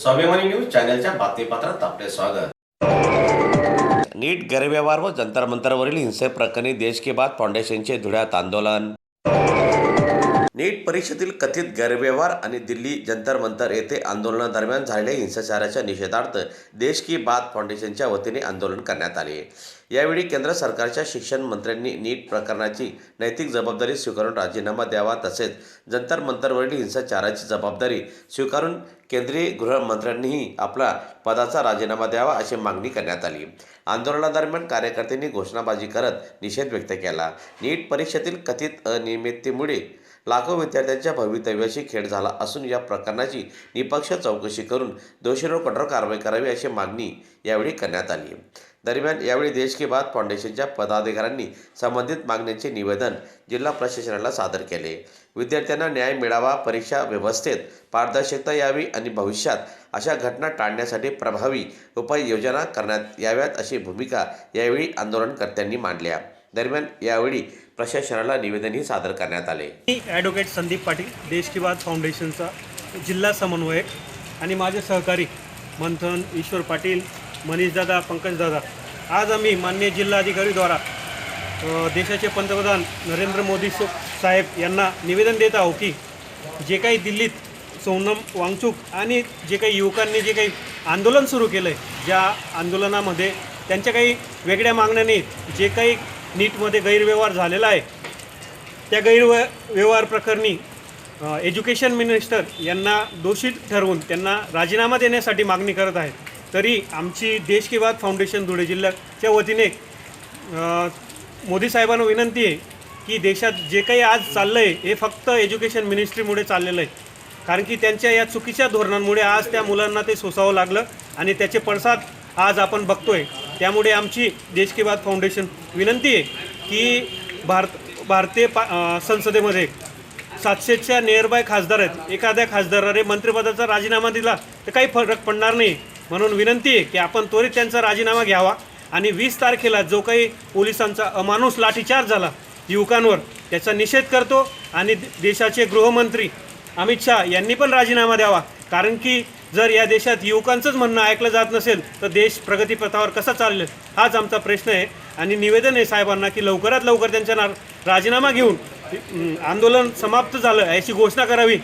स्वाभिमानी न्यूज चॅनलच्या बातमीपत्रात आपले स्वागत। नीट गैरव्यवहार व जंतर मंतरवरील हिंसेप्रकरणी देश की बात फाउंडेशनचे धुळ्यात आंदोलन। नीट परीक्षेतील कथित गैरव्यवहार आणि दिल्ली जंतर मंतर येथे आंदोलनादरम्यान झालेल्या हिंसाचाराच्या निषेधार्थ देश की बात फाउंडेशनच्या वतीने आंदोलन करण्यात आले। यावेळी केंद्र सरकारच्या शिक्षण मंत्र्यांनी नीट प्रकरणाची नैतिक जबाबदारी स्वीकारून राजीनामा द्यावा, तसेच जंतर मंतरवरील हिंसाचाराची जबाबदारी स्वीकारून केंद्रीय गृहमंत्र्यांनीही आपला पदाचा राजीनामा द्यावा अशी मागणी करण्यात आली। आंदोलनादरम्यान कार्यकर्त्यांनी घोषणाबाजी करत निषेध व्यक्त केला। नीट परीक्षेतील कथित अनियमिततेमुळे लाखो विद्यार्थ्यांच्या भवितव्याशी खेळ झाला असून या प्रकरणाची निष्पक्ष चौकशी करून दोषींवर कठोर कारवाई करावी अशी मागणी यावेळी करण्यात आली। दरम्यान यावेळी देश की बात फाउंडेशनच्या पदाधिकाऱ्यांनी संबंधित मागण्यांचे निवेदन जिल्हा प्रशासनाला सादर केले। विद्यार्थ्यांना न्याय मिळावा, परीक्षा व्यवस्थेत पारदर्शकता यावी आणि भविष्यात अशा घटना टाळण्यासाठी प्रभावी उपाययोजना करण्यात याव्यात अशी भूमिका यावेळी आंदोलनकर्त्यांनी मांडल्या। दरम्यान यावेळी प्रशासनाला निवेदनही सादर करण्यात आले। मी ॲडव्होकेट संदीप पाटील, देश की बात फाउंडेशनचा जिल्हा समन्वयक आणि माझे सहकारी मंथन, ईश्वर पाटील, मनीषदादा, पंकजदादा, आज आम्ही माननीय जिल्हाधिकारीद्वारा देशाचे पंतप्रधान नरेंद्र मोदी साहेब यांना निवेदन देत आहोत की जे काही दिल्लीत सोनम वांगचुक आणि जे काही युवकांनी जे काही आंदोलन सुरू केलं आहे, ज्या आंदोलनामध्ये त्यांच्या काही वेगळ्या मागण्या नाहीत, जे काही नीटमध्ये गैरव्यवहार झालेला आहे त्या गैरव्यवहार प्रकरणी एज्युकेशन मिनिस्टर यांना दोषी ठरवून त्यांना राजीनामा देण्यासाठी मागणी करत आहेत। तरी आमची देश की बात फाउंडेशन धुळे जिल्ह्याच्या वतीने मोदी साहेबांना विनंती आहे की देशात जे काही आज चाललं आहे हे फक्त एज्युकेशन मिनिस्ट्रीमुळे चाललेलं आहे, कारण की त्यांच्या या चुकीच्या धोरणांमुळे आज त्या मुलांना ते सोसावं लागलं आणि त्याचे पडसाद आज आपण बघतोय। त्यामुळे आमची देश की बात फाउंडेशन विनंती आहे की भारतीय संसदेमध्ये 700च्या नियरबाय खासदार आहेत। एखाद्या खासदाराने मंत्रिपदाचा राजीनामा दिला तर काही फरक पडणार नाही, म्हणून विनंती आहे की आपण त्वरित त्यांचा राजीनामा घ्यावा आणि 20 तारखेला जो काही पोलिसांचा अमानुष लाठीचार्ज झाला युवकांवर त्याचा निषेध करतो आणि देशाचे गृहमंत्री अमित शहा यांनी पण राजीनामा द्यावा, कारण की जर या देशात युवकांचंच म्हणणं ऐकलं जात नसेल तर देश प्रगतीपथावर कसा चाललेल हाच आमचा प्रश्न आहे। आणि निवेदन आहे साहेबांना की लवकरात लवकर त्यांचा राजीनामा घेऊन आंदोलन समाप्त झालं याची घोषणा करावी